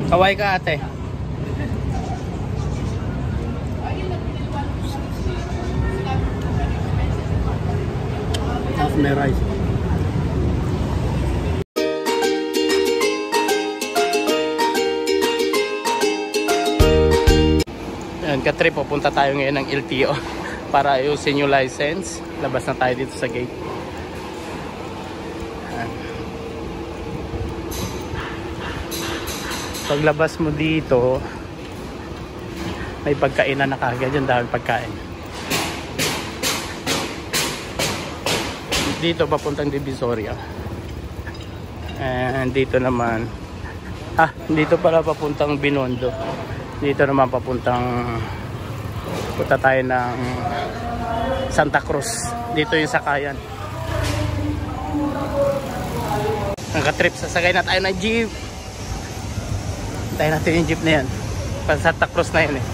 Kaway ka ate. Tapos may rice. Ayan, ka-trip, pupunta tayo ngayon ng LTO para ayusin yung license. Labas na tayo dito sa gate. Ayan. Paglabas mo dito, may pagkainan na kagad dyan, dahil pagkain. Dito papuntang Divisoria. And dito naman, dito pala papuntang Binondo. Dito naman papuntang, punta tayo ng Santa Cruz. Dito yung sakayan. Ang ka-trip, sasakay na tayo ng jeep. Tayo natin yung jeep na yan. Pan Santa Cruz na yun eh.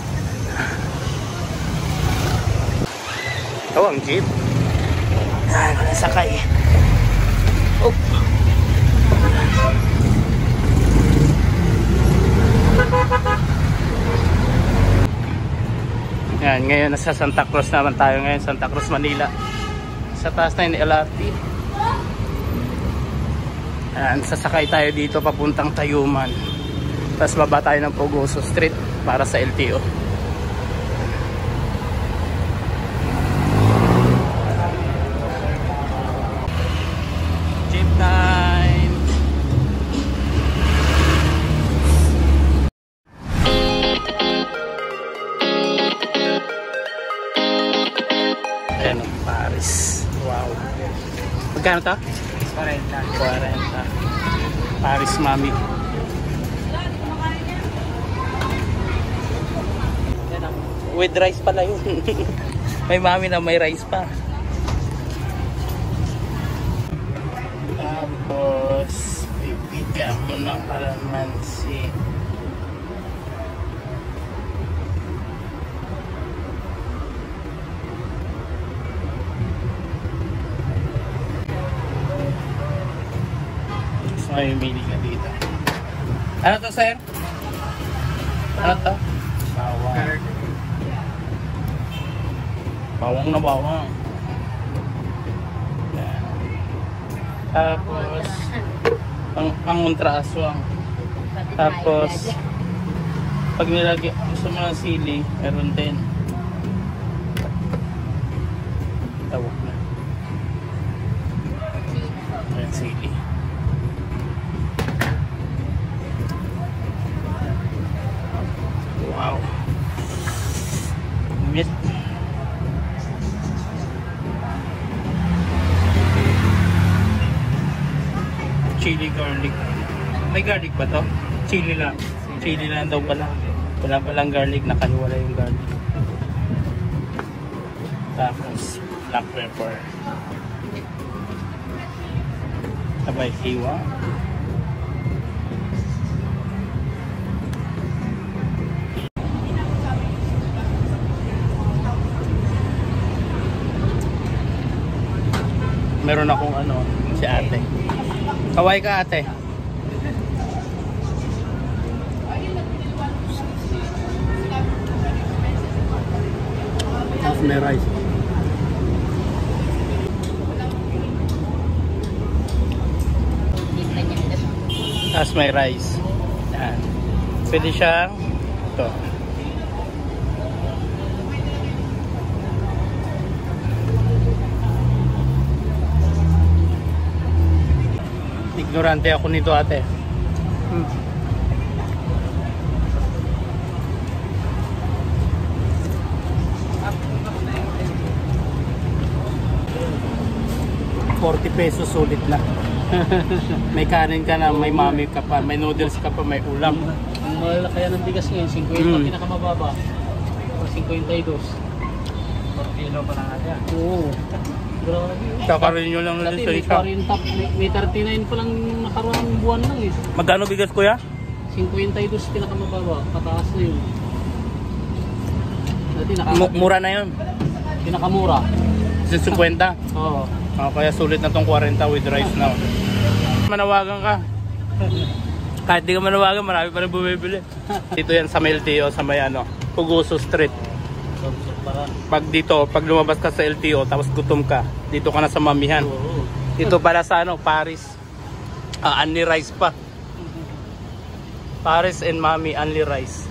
Oh, ang jeep. Sakay. Oh. Yan, ngayon nasa Santa Cruz naman tayo ngayon, Santa Cruz, Manila. Sa taas na yung LRT. Yan, sasakay tayo dito papuntang Tayuman. Tapos baba tayo ng Pogoso Street para sa LTO. Jeep 9. Ayan, Paris. Wow. Magkano to? 40. Paris Mami. With rice pala yun. May mami na may rice pa. Tapos bibigyan mo ng kalamansi. So may mili ka dito. Ano to, sir? Ano to? Bawang. Bawang na bawang. Yan. Tapos panguntraswang. Tapos pag nilagay gusto mo ng sili, meron din. Tawag na. Ayan, sili. Wow. Meat. Chili garlic. May garlic ba to? Chili lang. Chili lang daw pala. Wala palang garlic. Nakaliwala yung garlic. Tapos black pepper. Sabay hiwa. Meron akong si ate. Kaway ka ate. Tapos may rice. Tapos may rice. Yan. Pwede siyang ito. Ignorante ako nito ate. ₱40 sulit na. May kanin ka na, may mami ka pa, may noodles ka pa, may ulam. Ang mahal kaya ng bigas ngayon, 50 pinakamababa. O 52. 4 kilo pa lang agad. Oo. Kakarin nyo lang dati, sa isa. May 39 pa lang nakaraang buwan lang eh. Magkano bigas kuya? 52 pinakamababa, pataas na yun. Dati Mura na yun. Pinakamura. 50? Oo. Kaya sulit na tong 40 with rice now. Manawagan ka. Kahit di ka manawagan, marami pa rin bumibili. Dito yan sa may LTO, sa may ano, Puguso Street. Pag dito, pag lumabas ka sa LTO, tapos gutom ka, dito ka na sa Mamihan. Dito pala sa ano, Paris. Only rice pa. Paris and Mami, only rice.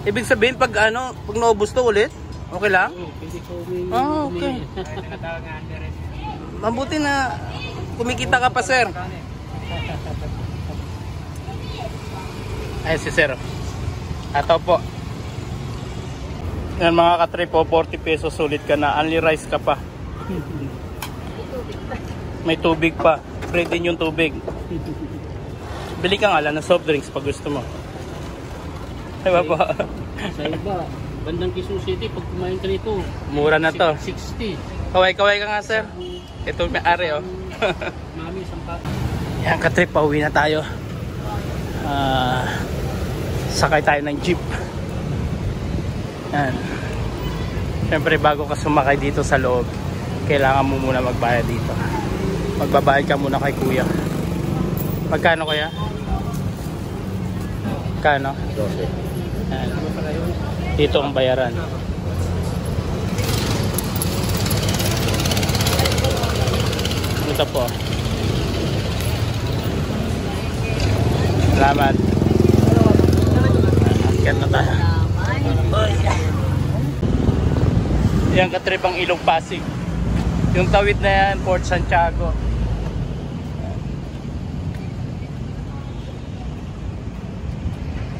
Ibig sabihin, pag ano, pag naubos to ulit, okay lang? Okay. Mabuti na kumikita ka pa, sir. Ayan si sir. Ato po. Yan mga ka-trip po, 40 pesos sulit ka na. Only rice ka pa. May tubig pa. Free din yung tubig. Bili ka nga lang ng soft drinks pag gusto mo. Diba po? Sa iba, bandang Quezon City, pag kumain ka nito, mura na to. 60. Kaway-kaway ka nga, sir. Ito may ari, oh. Mami, sampa. Yan ka-trip, pauwi na tayo. Sakay tayo ng jeep. Yan. Siyempre bago ka sumakay dito sa loob, kailangan mo muna magbayad dito. Magbabayad ka muna kay kuya. Magkano kaya? Magkano? 12. Yan. Dito ang bayaran. Ito po. Salamat. Akyat na tayo. Yan ka-trip ang Ilog Pasig. Yung tawid na yan, Port Santiago.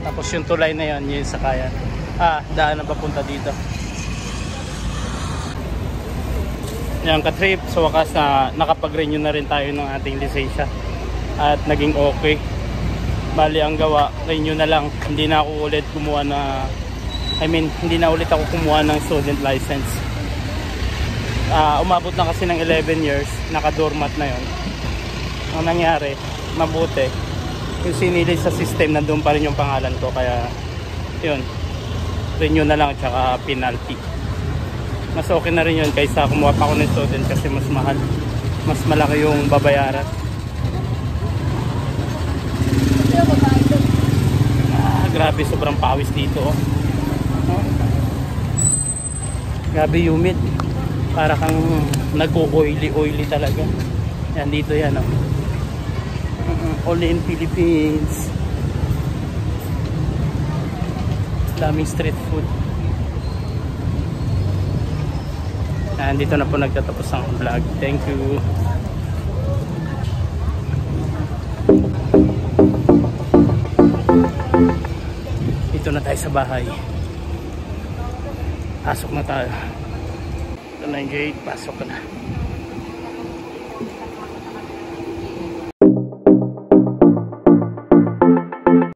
Tapos yung tulay na yan, yung sakayan. Daan na papunta dito. Yan ka-trip, sa wakas na nakapag-renew na rin tayo ng ating lisensya. At naging okay. Bali ang gawa, renew na lang. Hindi na ako ulit kumuha na, hindi na ulit ako kumuha ng student license. Umabot na kasi ng 11 years, naka-doormat na yon. Ang nangyari, mabuti. Yung sinili sa system, nandun pa rin yung pangalan ko. Kaya, yun, renew na lang, tsaka penalty. Mas okay na rin yun kaysa kumuha pa ako ng student kasi mas mahal. Mas malaki yung babayaran. Grabe, sobrang pawis dito, oh. Grabe humid. Para kang nag-oily talaga. Yan dito yan, oh. Only in Philippines. Daming street food. Yan, dito na po nagtatapos ang vlog. Thank you. Dito na tayo sa bahay. Pasok na tayo. Ito na yung gate, pasok ka na.